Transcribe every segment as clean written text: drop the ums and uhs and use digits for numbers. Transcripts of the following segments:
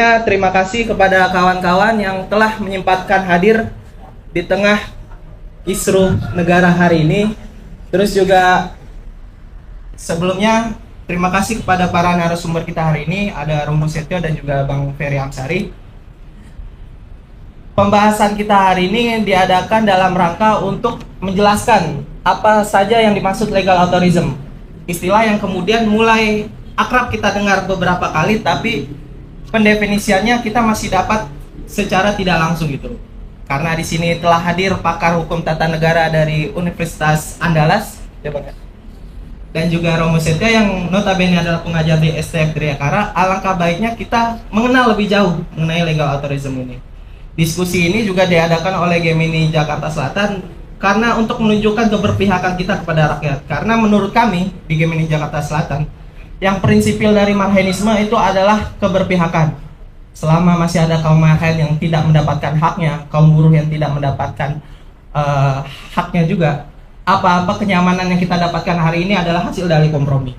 sebelumnya terima kasih kepada kawan-kawan yang telah menyempatkan hadir di tengah kisruh negara hari ini. Terus juga sebelumnya terima kasih kepada para narasumber kita hari ini, ada Romo Setio dan juga Bang Ferry Amsari. Pembahasan kita hari ini diadakan dalam rangka untuk menjelaskan apa saja yang dimaksud legal authorism. Istilah yang kemudian mulai akrab kita dengar beberapa kali, tapi pendefinisiannya kita masih dapat secara tidak langsung gitu. Karena di sini telah hadir pakar hukum tata negara dari Universitas Andalas, dan juga Romo Setio yang notabene adalah pengajar di STF Triakara. Alangkah baiknya kita mengenal lebih jauh mengenai legal authorism ini. Diskusi ini juga diadakan oleh Gemini Jakarta Selatan karena untuk menunjukkan keberpihakan kita kepada rakyat. Karena menurut kami di Gemini Jakarta Selatan, yang prinsipil dari Marhenisme itu adalah keberpihakan. Selama masih ada kaum Marhen yang tidak mendapatkan haknya, kaum buruh yang tidak mendapatkan haknya juga, apa-apa kenyamanan yang kita dapatkan hari ini adalah hasil dari kompromi.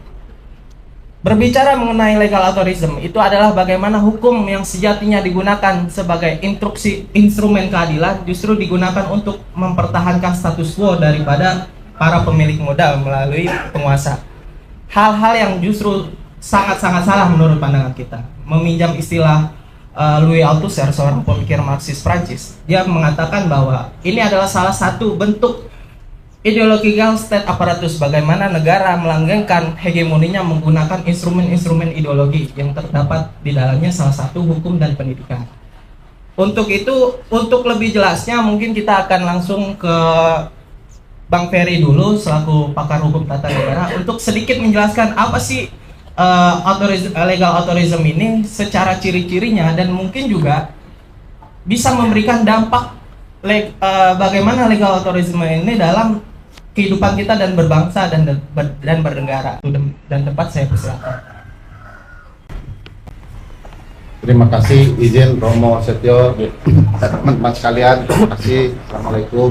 Berbicara mengenai legal authorism, itu adalah bagaimana hukum yang sejatinya digunakan sebagai instrumen keadilan justru digunakan untuk mempertahankan status quo daripada para pemilik modal melalui penguasa. Hal-hal yang justru sangat-sangat salah menurut pandangan kita. Meminjam istilah Louis Althusser, seorang pemikir Marxis Prancis, dia mengatakan bahwa ini adalah salah satu bentuk ideological state apparatus, bagaimana negara melanggengkan hegemoninya menggunakan instrumen-instrumen ideologi yang terdapat di dalamnya salah satu hukum dan pendidikan. Untuk itu, untuk lebih jelasnya mungkin kita akan langsung ke Bang Ferry dulu selaku pakar hukum tata negara untuk sedikit menjelaskan apa sih legal authorism ini secara ciri-cirinya, dan mungkin juga bisa memberikan dampak bagaimana legal authorism ini dalam kehidupan kita dan berbangsa dan bernegara. Dan tempat saya persilakan. Terima kasih izin Romo Setio dan teman-teman sekalian. Terima kasih. Assalamualaikum.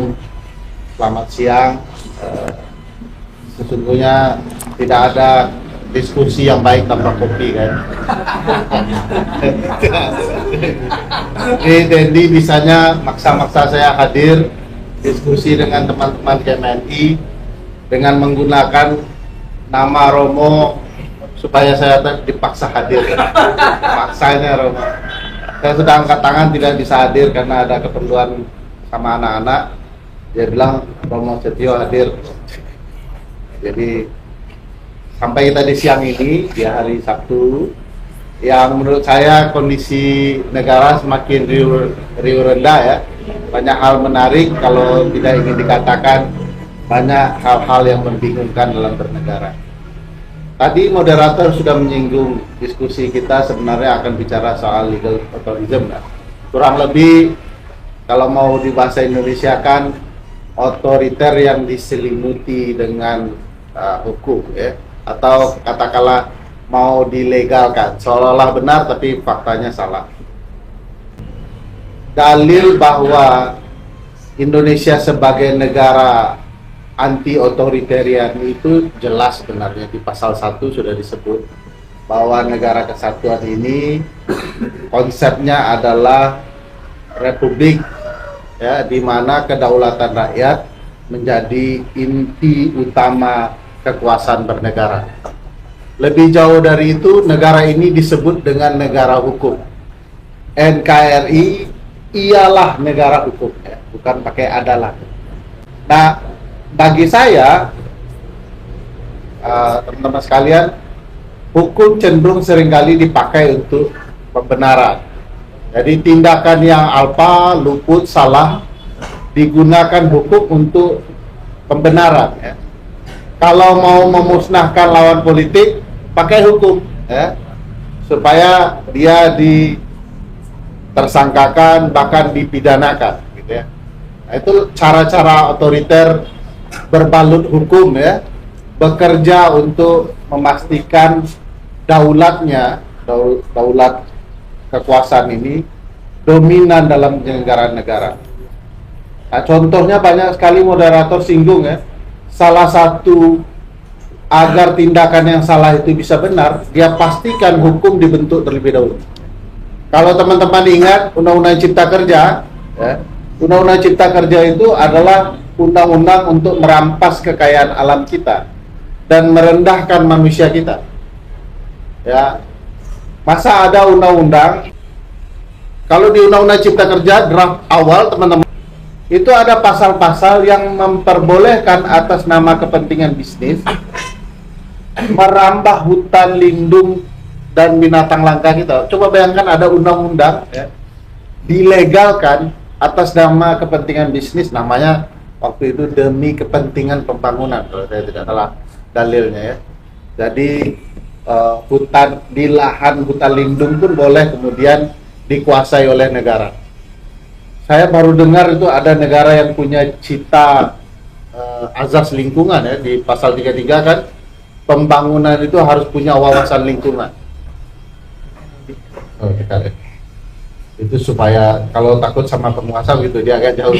Selamat siang. Sesungguhnya tidak ada diskusi yang baik tanpa kopi kan. Jadi bisanya maksa-maksa saya hadir diskusi dengan teman-teman KMNI dengan menggunakan nama Romo supaya saya dipaksa hadir. Maksanya Romo. Saya sudah angkat tangan tidak bisa hadir karena ada keperluan sama anak-anak. Dia bilang Romo Setio hadir. Jadi sampai tadi siang ini di hari Sabtu yang menurut saya kondisi negara semakin riuh rendah ya. Banyak hal menarik, kalau tidak ingin dikatakan banyak hal-hal yang membingungkan dalam bernegara. Tadi moderator sudah menyinggung diskusi kita sebenarnya akan bicara soal legal authorism. Kurang lebih kalau mau di bahasa Indonesia kan otoriter yang diselimuti dengan hukum ya, atau katakanlah mau dilegalkan seolah-olah benar tapi faktanya salah. Dalil bahwa Indonesia sebagai negara anti-otoritarian itu jelas sebenarnya di pasal 1 sudah disebut bahwa negara kesatuan ini konsepnya adalah republik ya, di mana kedaulatan rakyat menjadi inti utama kekuasaan bernegara. Lebih jauh dari itu, negara ini disebut dengan negara hukum. NKRI ialah negara hukum, ya, bukan pakai adalah. Nah, bagi saya, teman-teman sekalian, hukum cenderung seringkali dipakai untuk pembenaran. Jadi tindakan yang alpa, luput, salah digunakan hukum untuk pembenaran. Ya. Kalau mau memusnahkan lawan politik, pakai hukum, ya, supaya dia tersangkakan bahkan dipidanakan gitu ya. Nah, itu cara-cara otoriter berbalut hukum ya, bekerja untuk memastikan daulatnya, daulat kekuasaan ini dominan dalam penyelenggaraan negara. Nah, contohnya banyak sekali moderator singgung ya. Salah satu agar tindakan yang salah itu bisa benar, dia pastikan hukum dibentuk terlebih dahulu. Kalau teman-teman ingat Undang-Undang Cipta Kerja, ya, Undang-Undang Cipta Kerja itu adalah undang-undang untuk merampas kekayaan alam kita dan merendahkan manusia kita. Ya, masa ada undang-undang? Kalau di Undang-Undang Cipta Kerja draft awal teman-teman, itu ada pasal-pasal yang memperbolehkan atas nama kepentingan bisnis merambah hutan lindung dan binatang langka kita. Coba bayangkan ada undang-undang ya, dilegalkan atas nama kepentingan bisnis, namanya waktu itu demi kepentingan pembangunan kalau saya tidak salah dalilnya ya. Jadi hutan di lahan hutan lindung pun boleh kemudian dikuasai oleh negara. Saya baru dengar itu ada negara yang punya cita azas lingkungan ya, di pasal 33 kan, pembangunan itu harus punya wawasan lingkungan. Oh, ya. Itu supaya kalau takut sama penguasa gitu dia agak jauh.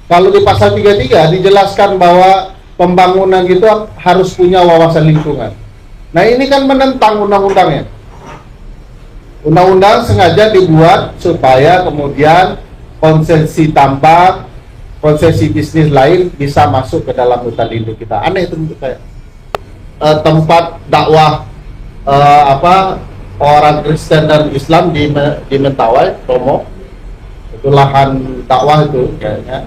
Kalau di pasal 33 dijelaskan bahwa pembangunan itu harus punya wawasan lingkungan. Nah ini kan menentang undang-undangnya. Undang-undang sengaja dibuat supaya kemudian konsesi tambang, konsesi bisnis lain bisa masuk ke dalam hutan lindung kita. Aneh itu menurut saya. Tempat dakwah orang Kristen dan Islam di Mentawai, Romo, itu lahan dakwah itu kayaknya,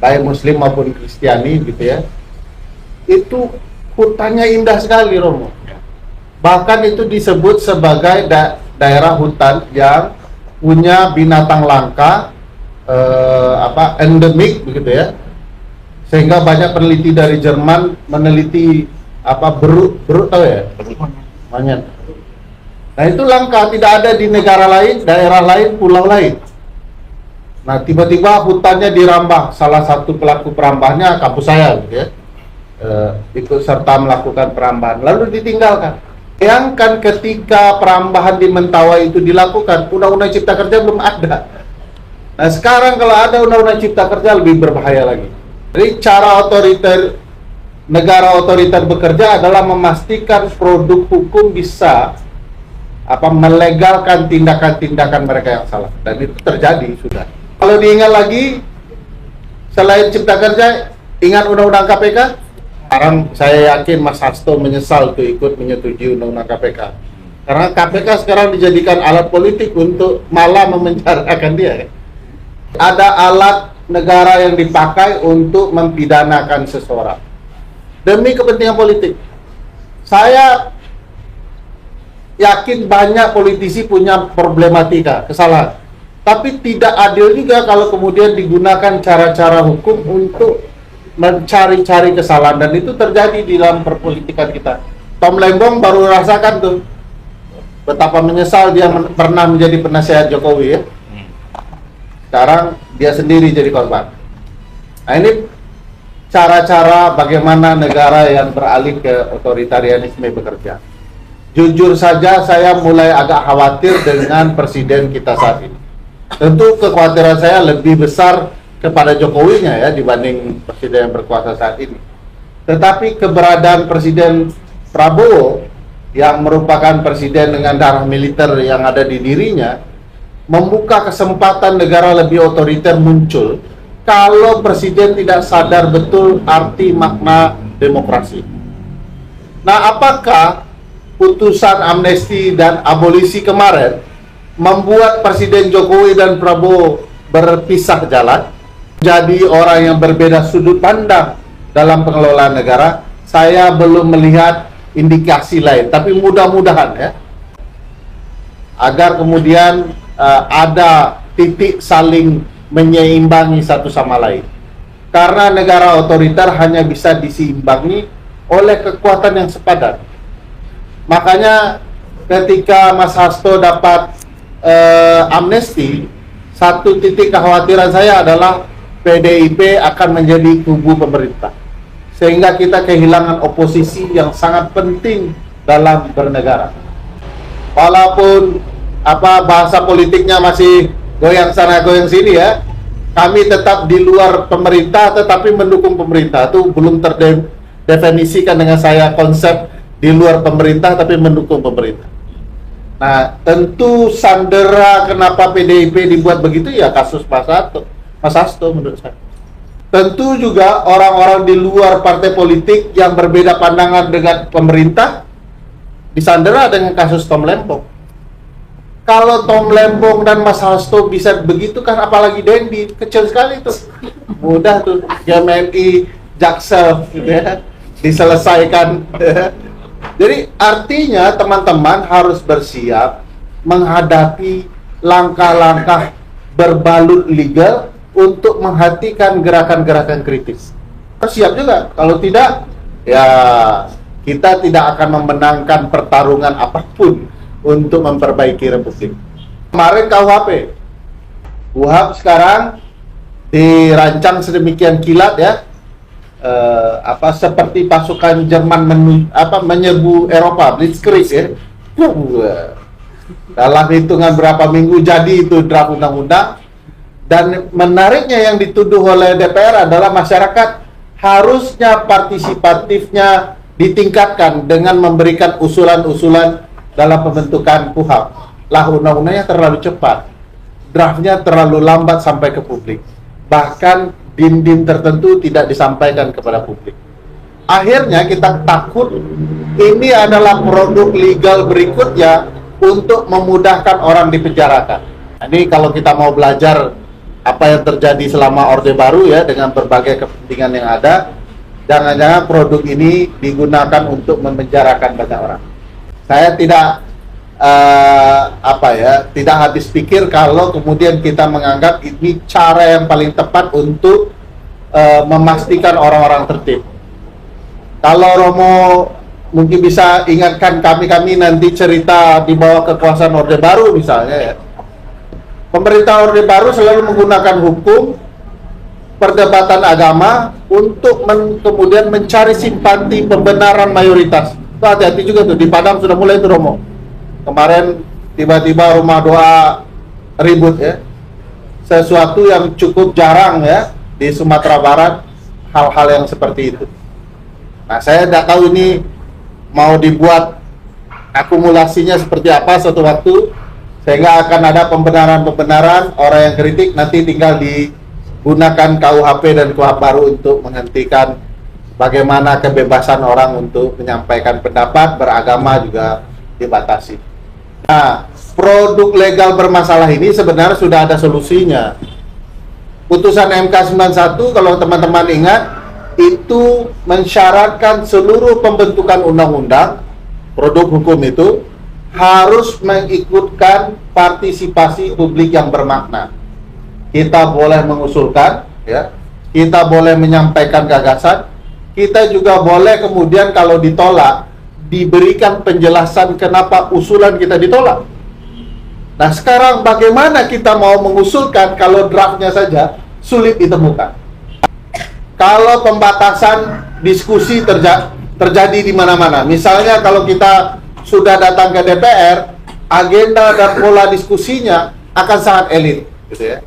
baik Muslim maupun Kristiani gitu ya. Itu hutannya indah sekali Romo. Bahkan itu disebut sebagai daerah hutan yang punya binatang langka endemik begitu ya, sehingga banyak peneliti dari Jerman meneliti beruk tahu ya, monyet. Nah itu langka, tidak ada di negara lain, daerah lain, pulau lain. Nah tiba-tiba hutannya dirambah, salah satu pelaku perambahnya kampus saya gitu ya, ikut serta melakukan perambahan lalu ditinggalkan. Bayangkan ketika perambahan di Mentawai itu dilakukan, Undang-Undang Cipta Kerja belum ada. Nah sekarang kalau ada Undang-Undang Cipta Kerja lebih berbahaya lagi. Jadi cara negara otoriter bekerja adalah memastikan produk hukum bisa melegalkan tindakan-tindakan mereka yang salah, dan itu terjadi sudah. Kalau diingat lagi, selain Cipta Kerja, ingat Undang-Undang KPK? Sekarang saya yakin Mas Hasto menyesal tuh ikut menyetujui Undang-Undang KPK. Karena KPK sekarang dijadikan alat politik untuk malah memenjarakan dia. Ada alat negara yang dipakai untuk mempidanakan seseorang demi kepentingan politik. Saya yakin banyak politisi punya problematika, kesalahan. Tapi tidak adil juga kalau kemudian digunakan cara-cara hukum untuk mencari-cari kesalahan, dan itu terjadi di dalam perpolitikan kita. Tom Lembong baru rasakan tuh betapa menyesal dia pernah menjadi penasihat Jokowi ya. Sekarang dia sendiri jadi korban. Nah ini cara-cara bagaimana negara yang beralih ke otoritarianisme bekerja. Jujur saja saya mulai agak khawatir dengan presiden kita saat ini. Tentu kekhawatiran saya lebih besar kepada Jokowinya ya dibanding presiden yang berkuasa saat ini. Tetapi keberadaan Presiden Prabowo yang merupakan presiden dengan darah militer yang ada di dirinya membuka kesempatan negara lebih otoriter muncul kalau presiden tidak sadar betul arti makna demokrasi. Nah, apakah putusan amnesti dan abolisi kemarin membuat Presiden Jokowi dan Prabowo berpisah jalan, jadi orang yang berbeda sudut pandang dalam pengelolaan negara? Saya belum melihat indikasi lain, tapi mudah-mudahan ya, agar kemudian ada titik saling menyeimbangi satu sama lain. Karena negara otoriter hanya bisa diseimbangi oleh kekuatan yang sepadan. Makanya ketika Mas Hasto dapat amnesti, satu titik kekhawatiran saya adalah PDIP akan menjadi kubu pemerintah, sehingga kita kehilangan oposisi yang sangat penting dalam bernegara. Walaupun bahasa politiknya masih goyang sana goyang sini ya, kami tetap di luar pemerintah tetapi mendukung pemerintah. Itu belum terdefinisikan dengan saya konsep di luar pemerintah tapi mendukung pemerintah. Nah, tentu sandera kenapa PDIP dibuat begitu ya kasus Mas Hasto menurut saya. Tentu juga orang-orang di luar partai politik yang berbeda pandangan dengan pemerintah disandera dengan kasus Tom Lembong. Kalau Tom Lembong dan Mas Hasto bisa begitu kan apalagi Dendi, kecil sekali tuh. Mudah tuh GMNI, Jaksel gitu ya, diselesaikan. Jadi artinya teman-teman harus bersiap menghadapi langkah-langkah berbalut legal untuk menghentikan gerakan-gerakan kritis. Siap juga, kalau tidak ya kita tidak akan memenangkan pertarungan apapun untuk memperbaiki Republik. Kemarin KUHP sekarang dirancang sedemikian kilat ya, seperti pasukan Jerman menyerbu Eropa, Blitzkrieg ya. Dalam hitungan berapa minggu jadi itu draft undang-undang. Dan menariknya yang dituduh oleh DPR adalah masyarakat harusnya partisipatifnya ditingkatkan dengan memberikan usulan-usulan dalam pembentukan KUHP. Lah undang-undangnya terlalu cepat, draftnya terlalu lambat sampai ke publik. Bahkan dim-dim tertentu tidak disampaikan kepada publik. Akhirnya kita takut ini adalah produk legal berikutnya untuk memudahkan orang dipenjarakan. Ini kalau kita mau belajar apa yang terjadi selama Orde Baru ya, dengan berbagai kepentingan yang ada, jangan-jangan produk ini digunakan untuk memenjarakan banyak orang. Saya tidak tidak habis pikir kalau kemudian kita menganggap ini cara yang paling tepat untuk memastikan orang-orang tertib. Kalau Romo mungkin bisa ingatkan kami nanti cerita di bawah kekuasaan Orde Baru misalnya ya. Pemerintah Orde Baru selalu menggunakan hukum, perdebatan agama untuk kemudian mencari simpati pembenaran mayoritas. Tuh, hati-hati juga tuh, di Padang sudah mulai itu Romo. Kemarin tiba-tiba rumah doa ribut ya. Sesuatu yang cukup jarang ya di Sumatera Barat, hal-hal yang seperti itu. Nah, saya tidak tahu ini mau dibuat akumulasinya seperti apa suatu waktu, sehingga akan ada pembenaran-pembenaran, orang yang kritik nanti tinggal digunakan KUHP dan KUHP baru untuk menghentikan bagaimana kebebasan orang untuk menyampaikan pendapat, beragama juga dibatasi. Nah, produk legal bermasalah ini sebenarnya sudah ada solusinya. Putusan MK 91 kalau teman-teman ingat, itu mensyaratkan seluruh pembentukan undang-undang, produk hukum itu harus mengikutkan partisipasi publik yang bermakna. Kita boleh mengusulkan, ya, kita boleh menyampaikan gagasan, kita juga boleh kemudian kalau ditolak, diberikan penjelasan kenapa usulan kita ditolak. Nah sekarang bagaimana kita mau mengusulkan kalau draftnya saja sulit ditemukan? Kalau pembatasan diskusi terjadi di mana-mana, misalnya kalau kita sudah datang ke DPR, agenda dan pola diskusinya akan sangat elit, gitu ya.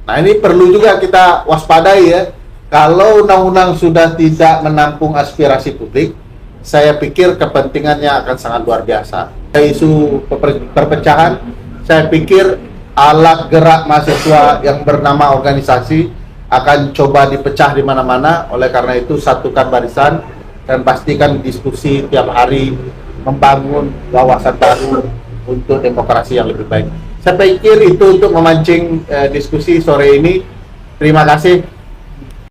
Nah ini perlu juga kita waspadai ya. Kalau undang-undang sudah tidak menampung aspirasi publik, saya pikir kepentingannya akan sangat luar biasa. Isu perpecahan, saya pikir alat gerak mahasiswa yang bernama organisasi akan coba dipecah di mana-mana. Oleh karena itu satukan barisan dan pastikan diskusi tiap hari membangun wawasan baru untuk demokrasi yang lebih baik. Saya pikir itu untuk memancing diskusi sore ini. Terima kasih.